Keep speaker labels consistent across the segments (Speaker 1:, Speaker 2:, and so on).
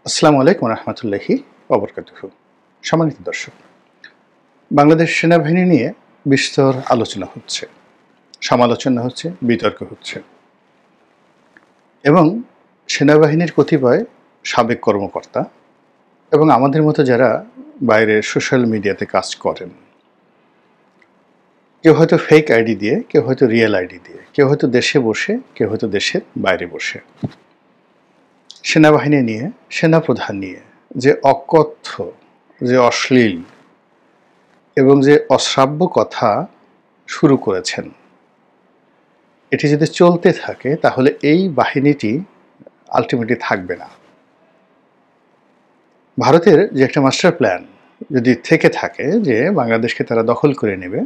Speaker 1: আসসালামু আলাইকুম রহমতুল্লাহি ওবরকাতুহু। সম্মানিত দর্শক, বাংলাদেশ সেনাবাহিনী নিয়ে বিস্তর আলোচনা হচ্ছে, সমালোচনা হচ্ছে, বিতর্ক হচ্ছে এবং সেনাবাহিনীর কতিপয় সাবেক কর্মকর্তা এবং আমাদের মতো যারা বাইরে সোশ্যাল মিডিয়াতে কাজ করেন, কেউ হয়তো ফেক আইডি দিয়ে, কেউ হয়তো রিয়েল আইডি দিয়ে, কেউ হয়তো দেশে বসে, কেউ হয়তো দেশের বাইরে বসে সেনাবাহিনী নিয়ে, সেনাপ্রধান নিয়ে যে অকথ্য, যে অশ্লীল এবং যে অশ্রাব্য কথা শুরু করেছেন, এটি যদি চলতে থাকে তাহলে এই বাহিনীটি আলটিমেটলি থাকবে না। ভারতের যে একটা মাস্টার প্ল্যান যদি থেকে থাকে যে বাংলাদেশকে তারা দখল করে নেবে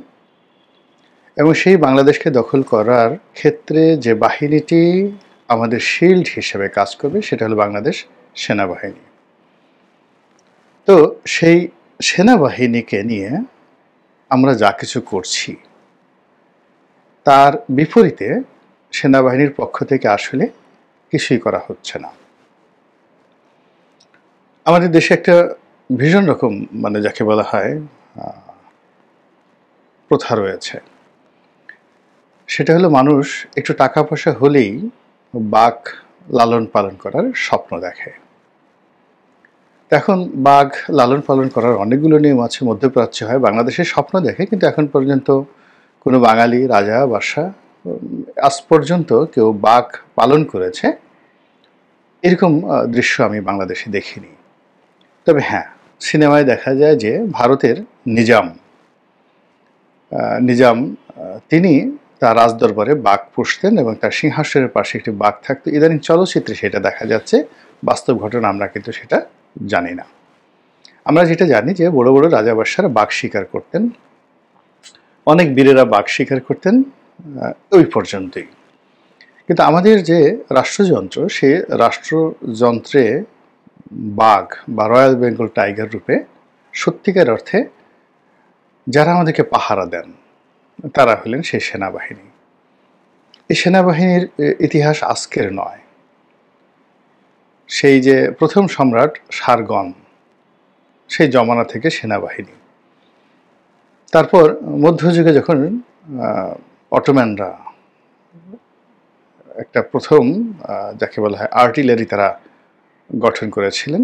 Speaker 1: এবং সেই বাংলাদেশকে দখল করার ক্ষেত্রে যে বাহিনীটি আমাদের শিল্ড হিসেবে কাজ করবে সেটা হলো বাংলাদেশ সেনাবাহিনী। তো সেই সেনাবাহিনীকে নিয়ে আমরা যা কিছু করছি তার বিপরীতে সেনাবাহিনীর পক্ষ থেকে আসলে কিছুই করা হচ্ছে না। আমাদের দেশে একটা ভীষণ রকম যাকে বলা হয় প্রথা রয়েছে, সেটা হলো মানুষ একটু টাকা পয়সা হলেই বাঘ লালন পালন করার স্বপ্ন দেখে। এখন বাঘ লালন পালন করার অনেকগুলো নিয়ম আছে, মধ্যপ্রাচ্য হয়, বাংলাদেশের স্বপ্ন দেখে, কিন্তু এখন পর্যন্ত কোনো বাঙালি রাজা বাদশা আজ পর্যন্ত কেউ বাঘ পালন করেছে এরকম দৃশ্য আমি বাংলাদেশে দেখিনি। তবে হ্যাঁ, সিনেমায় দেখা যায় যে ভারতের নিজাম তিনি তার রাজদরবারে বাঘ পুষতেন এবং তার সিংহাসনের পাশে একটি বাঘ থাকতো। ইদানিং চলচ্চিত্রে সেটা দেখা যাচ্ছে, বাস্তব ঘটনা আমরা কিন্তু সেটা জানি না। আমরা যেটা জানি যে বড় বড় রাজা বাদশারা বাঘ শিকার করতেন, অনেক বীরেরা বাঘ শিকার করতেন, ওই পর্যন্তই। কিন্তু আমাদের যে রাষ্ট্রযন্ত্র, সে রাষ্ট্রযন্ত্রে বাঘ বা রয়্যাল বেঙ্গল টাইগার রূপে সত্যিকার অর্থে যারা আমাদেরকে পাহারা দেন তারা হলেন সেই সেনাবাহিনী। এই সেনাবাহিনীর ইতিহাস আজকের নয়। সেই যে প্রথম সম্রাট শারগন, সেই জমানা থেকে সেনাবাহিনী। তারপর মধ্যযুগে যখন অটোম্যানরা একটা প্রথম যাকে বলা হয় আর্টিলারি তারা গঠন করেছিলেন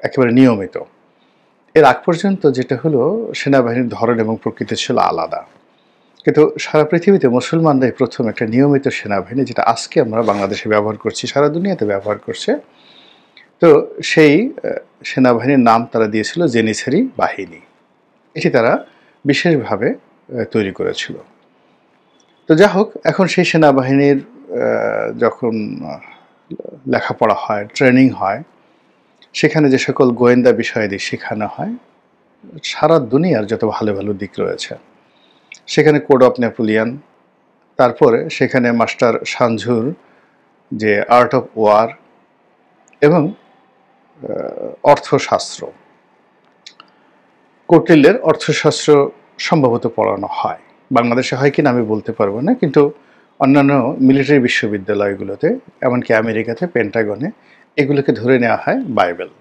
Speaker 1: একেবারে নিয়মিত। এর আগ পর্যন্ত যেটা হলো সেনাবাহিনীর ধরন এবং প্রকৃতি ছিল আলাদা, কিন্তু সারা পৃথিবীতে মুসলমানরাই প্রথম একটা নিয়মিত সেনাবাহিনী, যেটা আজকে আমরা বাংলাদেশে ব্যবহার করছি, সারা দুনিয়াতে ব্যবহার করছে। তো সেই সেনাবাহিনীর নাম তারা দিয়েছিল জেনিসারি বাহিনী। এটি তারা বিশেষভাবে তৈরি করেছিল। তো যা হোক, এখন সেই সেনাবাহিনীর যখন লেখাপড়া হয়, ট্রেনিং হয়, সেখানে যে সকল গোয়েন্দা বিষয়াদি শেখানো হয়, সারা দুনিয়ার যত ভালো ভালো দিক রয়েছে, সেখানে কোড অফ নেপোলিয়ান, তারপরে সেখানে মাস্টার সানঝুর যে আর্ট অফ ওয়ার এবং অর্থশাস্ত্র, কৌটিল্যের অর্থশাস্ত্র সম্ভবত পড়ানো হয়। বাংলাদেশে হয় কিনা আমি বলতে পারবো না, কিন্তু অন্যান্য মিলিটারি বিশ্ববিদ্যালয়গুলোতে, এমনকি আমেরিকাতে পেন্টাগনে, এগুলোকে ধরে নেওয়া হয় বাইবেল।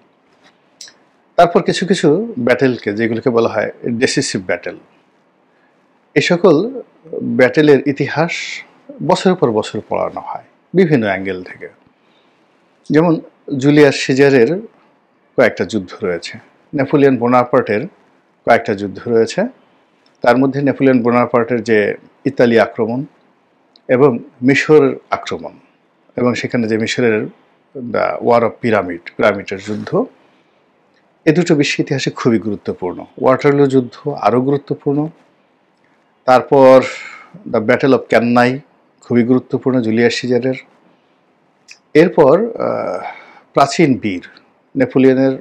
Speaker 1: তারপর কিছু কিছু ব্যাটেলকে, যেগুলোকে বলা হয় ডেসিসিভ ব্যাটেল, এ সকল ব্যাটেলের ইতিহাস বছরের পর বছর পড়ানো হয় বিভিন্ন অ্যাঙ্গেল থেকে। যেমন জুলিয়াস সিজারের কয়েকটা যুদ্ধ রয়েছে, নেপোলিয়ন বোনাপার্টের কয়েকটা যুদ্ধ রয়েছে। তার মধ্যে নেপোলিয়ন বোনাপার্টের যে ইতালি আক্রমণ এবং মিশর আক্রমণ, এবং সেখানে যে মিশরের দ্য ওয়ার অফ পিরামিডের যুদ্ধ, এ দুটো বিশ্ব ইতিহাসে খুবই গুরুত্বপূর্ণ। ওয়াটারলু যুদ্ধ আরও গুরুত্বপূর্ণ। তারপর দ্য ব্যাটেল অফ ক্যান্নাই খুবই গুরুত্বপূর্ণ জুলিয়াস সিজারের। এরপর প্রাচীন বীর নেপোলিয়নের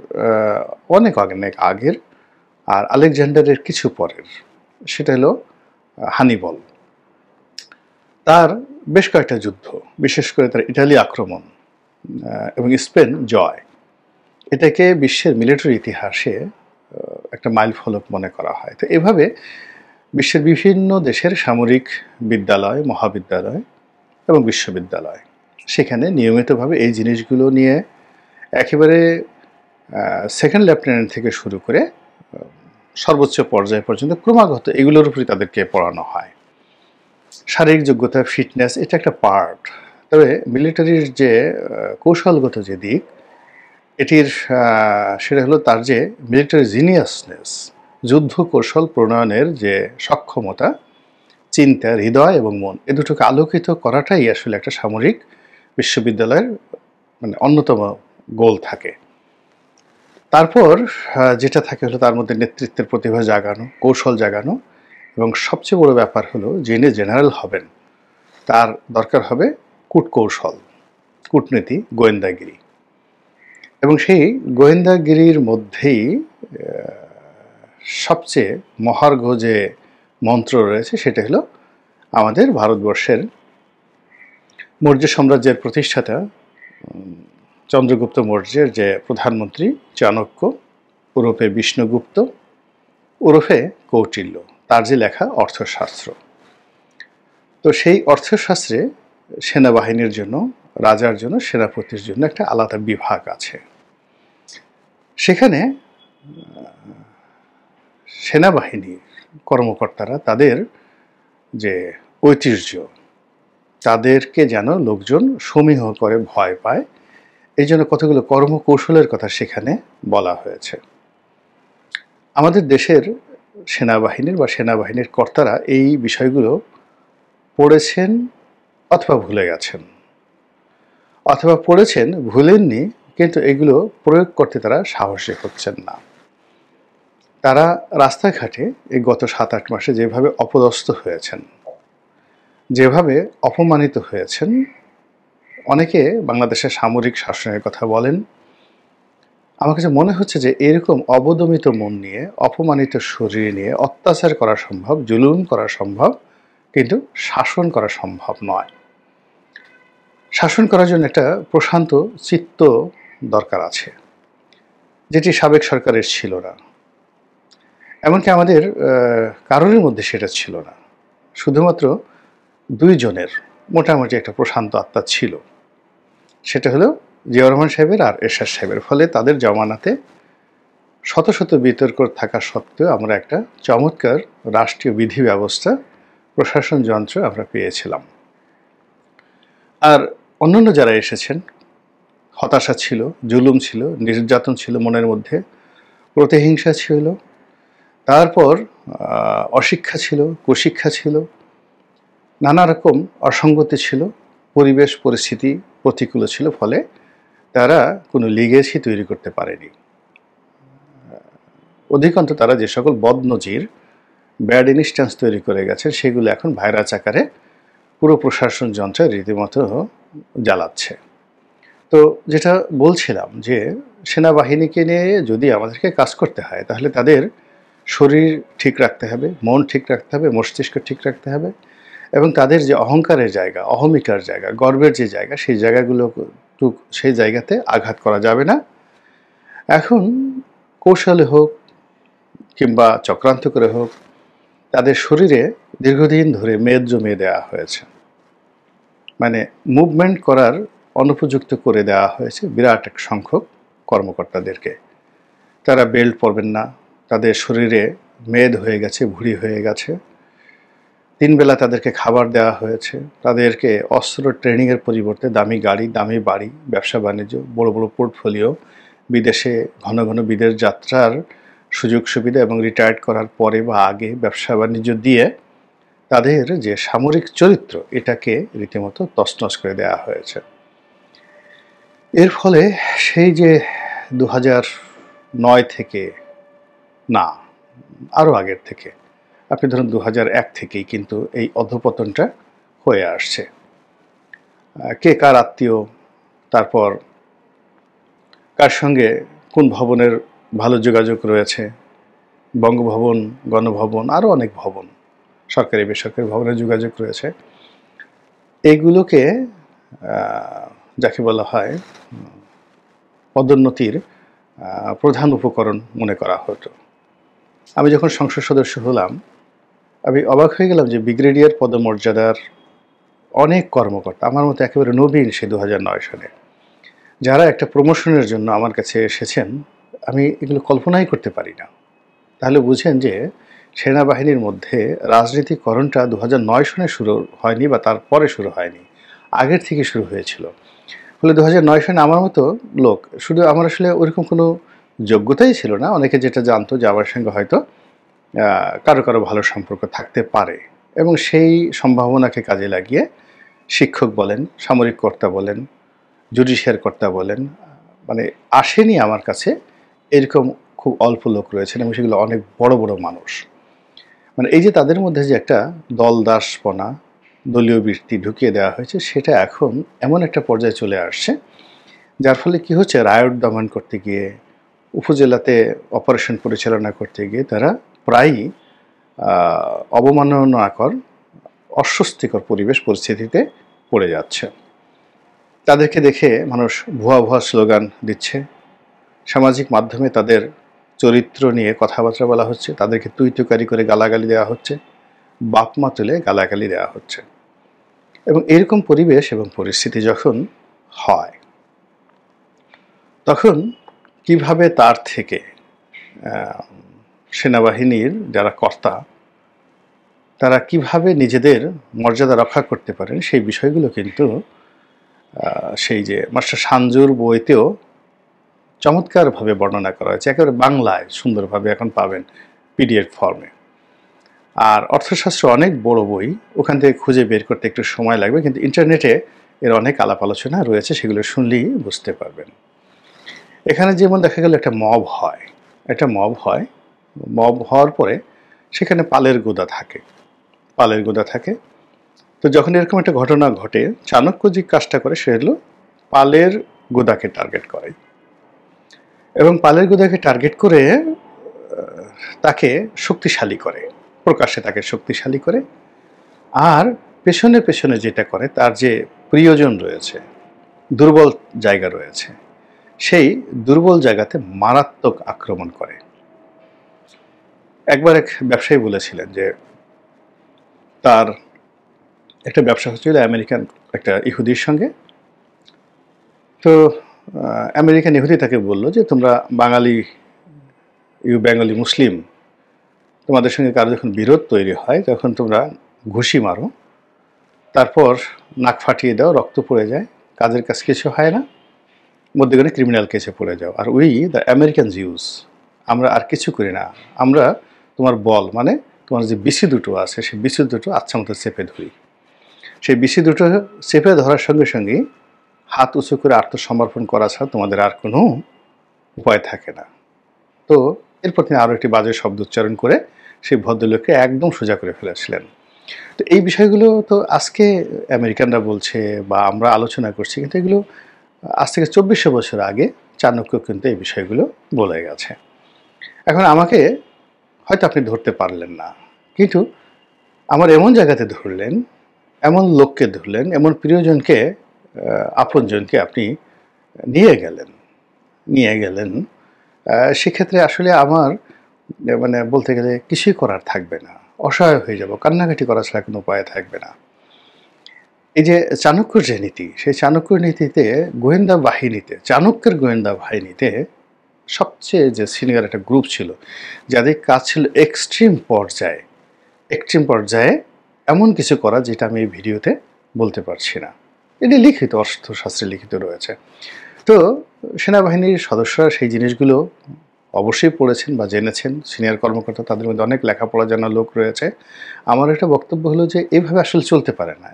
Speaker 1: অনেক আগের আর আলেকজান্ডারের কিছু পরের, সেটা হলো হানিবল। তার বেশ কয়েকটা যুদ্ধ, বিশেষ করে তার ইটালি আক্রমণ এবং স্পেন জয়, এটাকে বিশ্বের মিলিটারি ইতিহাসে একটা মাইল ফলক মনে করা হয়। তো এভাবে বিশ্বের বিভিন্ন দেশের সামরিক বিদ্যালয়, মহাবিদ্যালয় এবং বিশ্ববিদ্যালয়, সেখানে নিয়মিতভাবে এই জিনিসগুলো নিয়ে একেবারে সেকেন্ড লেফটেন্যান্ট থেকে শুরু করে সর্বোচ্চ পর্যায় পর্যন্ত ক্রমাগত এগুলোর উপরই তাদেরকে পড়ানো হয়। শারীরিক যোগ্যতা, ফিটনেস এটা একটা পার্ট। তবে মিলিটারির যে কৌশলগত যে দিক, এটির সেটা হলো তার যে মিলিটারি জিনিয়াসনেস, যুদ্ধ কৌশল প্রণয়নের যে সক্ষমতা, চিন্তা, হৃদয় এবং মন, এ দুটোকে আলোকিত করাটাই আসলে একটা সামরিক বিশ্ববিদ্যালয়ের মানে অন্যতম গোল থাকে। তারপর যেটা থাকে হলো তার মধ্যে নেতৃত্বের প্রতিভা জাগানো, কৌশল জাগানো, এবং সবচেয়ে বড় ব্যাপার হলো যিনি জেনারেল হবেন তার দরকার হবে কূটকৌশল, কূটনীতি, গোয়েন্দাগিরি। এবং সেই গোয়েন্দাগিরির মধ্যেই সবচেয়ে মহার্ঘ যে মন্ত্র রয়েছে সেটা হলো আমাদের ভারতবর্ষের মৌর্য সাম্রাজ্যের প্রতিষ্ঠাতা চন্দ্রগুপ্ত মৌর্যের যে প্রধানমন্ত্রী চাণক্য ওরফে বিষ্ণুগুপ্ত ওরফে কৌটিল্য, তার যে লেখা অর্থশাস্ত্র। তো সেই অর্থশাস্ত্রে সেনাবাহিনীর জন্য, রাজার জন্য, সেনাপতির জন্য একটা আলাদা বিভাগ আছে। সেখানে সেনাবাহিনীর কর্মকর্তারা তাদের যে ঐতিহ্য, তাদেরকে যেন লোকজন সমীহ করে, ভয় পায়, এই জন্য কতগুলো কর্মকৌশলের কথা সেখানে বলা হয়েছে। আমাদের দেশের সেনাবাহিনীর বা সেনাবাহিনীর কর্তারা এই বিষয়গুলো পড়েছেন অথবা ভুলে গেছেন, অথবা পড়েছেন ভুলেননি, কিন্তু এগুলো প্রয়োগ করতে তারা সাহসী হচ্ছেন না। তারা রাস্তাঘাটে এই গত 7-8 মাসে যেভাবে অপদস্থ হয়েছেন, যেভাবে অপমানিত হয়েছেন, অনেকে বাংলাদেশের সামরিক শাসনের কথা বলেন। আমার কাছে মনে হচ্ছে যে এরকম অবদমিত মন নিয়ে, অপমানিত শরীর নিয়ে অত্যাচার করা সম্ভব, জুলুম করা সম্ভব, কিন্তু শাসন করা সম্ভব নয়। শাসন করার জন্য একটা প্রশান্ত চিত্ত দরকার আছে, যেটি সাবেক সরকারের ছিল না। এমনকি আমাদের কারোরই মধ্যে সেটা ছিল না। শুধুমাত্র 2 জনের মোটামুটি একটা প্রশান্ত আত্মা ছিল, সেটা হলো জিয়াউর রহমান সাহেবের আর এরশাদ সাহেবের। ফলে তাদের জমানাতে শত শত বিতর্ক থাকা সত্ত্বেও আমরা একটা চমৎকার রাষ্ট্রীয় বিধি ব্যবস্থা, প্রশাসন যন্ত্র আমরা পেয়েছিলাম। আর অন্যান্য যারা এসেছেন, হতাশা ছিল, জুলুম ছিল, নির্যাতন ছিল মনের মধ্যে, প্রতিহিংসা ছিল, তারপর অশিক্ষা ছিল, কুশিক্ষা ছিল, নানা রকম অসঙ্গতি ছিল, পরিবেশ পরিস্থিতি প্রতিকূল ছিল। ফলে তারা কোনো লিগেসি তৈরি করতে পারেনি। অধিকাংশ তারা যে সকল বদনজির, ব্যাড ইনস্ট্যান্স তৈরি করে গেছে, সেগুলো এখন ভাইরাস আকারে পুরো প্রশাসন যন্ত্রে রীতিমতো জ্বালাচ্ছে। তো যেটা বলছিলাম যে সেনাবাহিনীকে নিয়ে যদি আমাদেরকে কাজ করতে হয়, তাহলে তাদের শরীর ঠিক রাখতে হবে, মন ঠিক রাখতে হবে, মস্তিষ্ক ঠিক রাখতে হবে, এবং তাদের যে অহংকারের জায়গা, অহমিকার জায়গা, গর্বের যে জায়গা, সেই জায়গাগুলো সেই জায়গাতে আঘাত করা যাবে না। এখন কৌশলে হোক কিংবা চক্রান্ত করে হোক, তাদের শরীরে দীর্ঘদিন ধরে মেদ জমিয়ে দেওয়া হয়েছে, মানে মুভমেন্ট করার অনুপযুক্ত করে দেওয়া হয়েছে বিরাট এক সংখ্যক কর্মকর্তাদেরকে। তারা বেল্ট পরবেন না, তাদের শরীরে মেদ হয়ে গেছে, ভুঁড়ি হয়ে গেছে। 3 বেলা তাদেরকে খাবার দেওয়া হয়েছে। তাদেরকে অস্ত্র ট্রেনিংয়ের পরিবর্তে দামি গাড়ি, দামি বাড়ি, ব্যবসা বাণিজ্য, বড় বড় পোর্টফোলিও, বিদেশে ঘন ঘন বিদেশ যাত্রার সুযোগ সুবিধা, এবং রিটায়ার্ড করার পরে বা আগে ব্যবসা বাণিজ্য দিয়ে তাদের যে সামরিক চরিত্র, এটাকে রীতিমতো তছনছ করে দেওয়া হয়েছে। এর ফলে সেই যে 2009 থেকে, না আরও আগের থেকে, আপনি ধরুন 2001 থেকেই কিন্তু এই অধঃপতনটা হয়ে আসছে। কে কার আত্মীয়, তারপর কার সঙ্গে কোন ভবনের ভালো যোগাযোগ রয়েছে, বঙ্গভবন, গণভবন, আরও অনেক ভবন, সরকারি বেসরকারি ভবনের যোগাযোগ রয়েছে। এইগুলোকে যাকে বলা হয় পদোন্নতির প্রধান উপকরণ মনে করা হতো। আমি যখন সংসদ সদস্য হলাম, আমি অবাক হয়ে গেলাম যে ব্রিগেডিয়ার পদমর্যাদার অনেক কর্মকর্তা, আমার মতো একেবারে নবীন সে 2009 সালে, যারা একটা প্রমোশনের জন্য আমার কাছে এসেছেন, আমি এগুলো কল্পনাই করতে পারি না। তাহলে বুঝেন যে সেনাবাহিনীর মধ্যে রাজনীতিকরণটা ২০০৯ সনে শুরু হয়নি বা তারপরে শুরু হয়নি। আগের থেকে শুরু হয়েছিল। ফলে ২০০৯ সনে আমার মতো লোক, শুধু আমার আসলে ওরকম কোনো যোগ্যতাই ছিল না। অনেকে যেটা জানতো যে আমার সঙ্গে হয়তো কারো ভালো সম্পর্ক থাকতে পারে এবং সেই সম্ভাবনাকে কাজে লাগিয়ে শিক্ষক বলেন, সামরিক কর্তা বলেন, জুডিশিয়াল কর্তা বলেন, মানে আসেনি আমার কাছে এরকম খুব অল্প লোক রয়েছেন এবং সেগুলো অনেক বড় মানুষ। মানে এই যে তাদের মধ্যে যে একটা দলদাসপনা, দলীয় বৃত্তি ঢুকিয়ে দেওয়া হয়েছে, সেটা এখন এমন একটা পর্যায়ে চলে আসছে যার ফলে কি হচ্ছে, রায়ট দমন করতে গিয়ে, উপজেলাতে অপারেশন পরিচালনা করতে গিয়ে তারা প্রায়ই অবমাননাকর, অস্বস্তিকর পরিস্থিতিতে পড়ে যাচ্ছে। তাদেরকে দেখে মানুষ ভুয়া স্লোগান দিচ্ছে, সামাজিক মাধ্যমে তাদের চরিত্র নিয়ে কথাবার্তা বলা হচ্ছে, তাদেরকে তুই-তুকারি করে গালাগালি দেওয়া হচ্ছে, বাপ মা তুলে গালাগালি দেওয়া হচ্ছে। এবং এরকম পরিবেশ এবং পরিস্থিতি যখন হয়, তখন কিভাবে তার থেকে সেনাবাহিনীর যারা কর্তা, তারা কিভাবে নিজেদের মর্যাদা রক্ষা করতে পারেন সেই বিষয়গুলো কিন্তু সেই যে মাস্টার সাঞ্জুর বইতেও চমৎকারভাবে বর্ণনা করা হয়েছে, একেবারে বাংলায় সুন্দরভাবে এখন পাবেন পিডিএফ ফর্মে। আর অর্থশাস্ত্র অনেক বড় বই, ওখান থেকে খুঁজে বের করতে একটু সময় লাগবে, কিন্তু ইন্টারনেটে এর অনেক আলাপ আলোচনা রয়েছে, সেগুলো শুনলেই বুঝতে পারবেন। এখানে যেমন দেখা গেল একটা মব হয়, মব হওয়ার পরে সেখানে পালের গোদা থাকে। তো যখন এরকম একটা ঘটনা ঘটে, চাণক্য যে কাজটা করে সে হলো পালের গোদাকে টার্গেট করে এবং পালের গোদাকে টার্গেট করে তাকে শক্তিশালী করে, প্রকাশ্যে তাকে শক্তিশালী করে। আর পেছনে যেটা করে, তার যে প্রিয়জন রয়েছে, দুর্বল জায়গা রয়েছে, সেই দুর্বল জায়গাতে মারাত্মক আক্রমণ করে। একবার এক ব্যবসায়ী বলেছিলেন যে তার একটা ব্যবসা হচ্ছিল আমেরিকান একটা ইহুদির সঙ্গে। তো আমেরিকান ইহুদি তাকে বলল যে তোমরা বেঙ্গলি মুসলিম, তোমাদের সঙ্গে কারো যখন বিরোধ তৈরি হয় তখন তোমরা ঘুষি মারো, তারপর নাক ফাটিয়ে দাও, রক্ত পড়ে যায়, কাজের কাজ কিছু হয় না, মধ্যখানে ক্রিমিনাল কেসে পড়ে যাও। আর দ্য আমেরিকান জিউস, আমরা আর কিছু করি না, আমরা তোমার বল মানে তোমার যে বিসি দুটো আছে সেই বিসি দুটো আচ্ছা মতো চেপে ধরি। সেই বিসি দুটো চেপে ধরার সঙ্গে হাত উঁচু করে আত্মসমর্পণ করা ছাড়া তোমাদের আর কোনো উপায় থাকে না। তো এরপর তিনি আরও একটি বাজে শব্দ উচ্চারণ করে সেই ভদ্রলোককে একদম সোজা করে ফেলেছিলেন। তো এই বিষয়গুলো তো আজকে আমেরিকানরা বলছে বা আমরা আলোচনা করছি, কিন্তু এগুলো আজ থেকে ২৪০০ বছর আগে চাণক্য কিন্তু এই বিষয়গুলো বলে গেছে। এখন আমাকে হয়তো আপনি ধরতে পারলেন না, কিন্তু আমার এমন জায়গাতে ধরলেন, এমন লোককে ধরলেন, এমন প্রিয়জনকে, আপনজনকে আপনি নিয়ে গেলেন, সেক্ষেত্রে আসলে আমার মানে বলতে গেলে কিছুই করার থাকবে না, অসহায় হয়ে যাব, কান্নাকাটি করা ছাড়া কোনো উপায় থাকবে না। এই যে চাণক্যর যে নীতি, সেই চাণক্যর নীতিতে চাণক্যের গোয়েন্দা বাহিনীতে সবচেয়ে যে সিনিয়র একটা গ্রুপ ছিল, যাদের কাজ ছিল এক্সট্রিম পর্যায়ে এমন কিছু করা যেটা আমি এই ভিডিওতে বলতে পারছি না। এটি লিখিত, অর্থশাস্ত্রে লিখিত রয়েছে। তো সেনাবাহিনীর সদস্যরা সেই জিনিসগুলো অবশ্যই পড়েছেন বা জেনেছেন, সিনিয়র কর্মকর্তা, তাদের মধ্যে অনেক লেখাপড়া জানা লোক রয়েছে। আমার একটা বক্তব্য হলো যে এভাবে আসলে চলতে পারে না।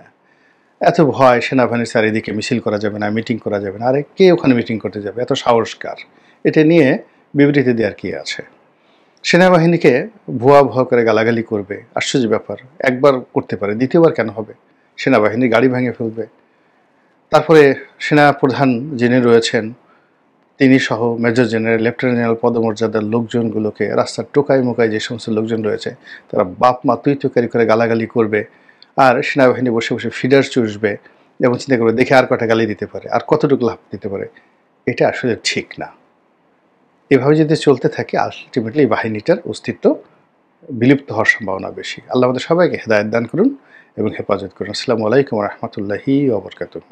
Speaker 1: এত ভয়, সেনাবাহিনীর চারিদিকে মিছিল করা যাবে না, মিটিং করা যাবে না। আরে কে ওখানে মিটিং করতে যাবে? এত সাহস কার? এটা নিয়ে বিবৃতি দেওয়ার কি আছে? সেনাবাহিনীকে ভুয়া করে গালাগালি করবে, আশ্চর্য ব্যাপার। একবার করতে পারে, দ্বিতীয়বার কেন হবে? সেনাবাহিনীর গাড়ি ভেঙে ফেলবে। তারপরে সেনা প্রধান যিনি রয়েছেন তিনি সহ মেজর জেনারেল, লেফটেন্যান্ট জেনারেল পদমর্যাদার লোকজনগুলোকে রাস্তার টোকাই মোকাই যে সমস্ত লোকজন রয়েছে তারা বাপ মা তুই-তুকারি করে গালাগালি করবে, আর সেনাবাহিনী বসে ফিডার চুষবে এবং চিন্তা করবে দেখে আর কটা গালি দিতে পারে, আর কতটুকু লাভ দিতে পারে। এটা আসলে ঠিক না। এভাবে যদি চলতে থাকে আলটিমেটলি এই বাহিনীটার অস্তিত্ব বিলুপ্ত হওয়ার সম্ভাবনা বেশি। আল্লাহ আমাদের সবাইকে হেদায়েত দান করুন এবং হেফাজত করুন। আসসালামু আলাইকুম ওয়া রাহমাতুল্লাহি ওয়া বারাকাতুহু।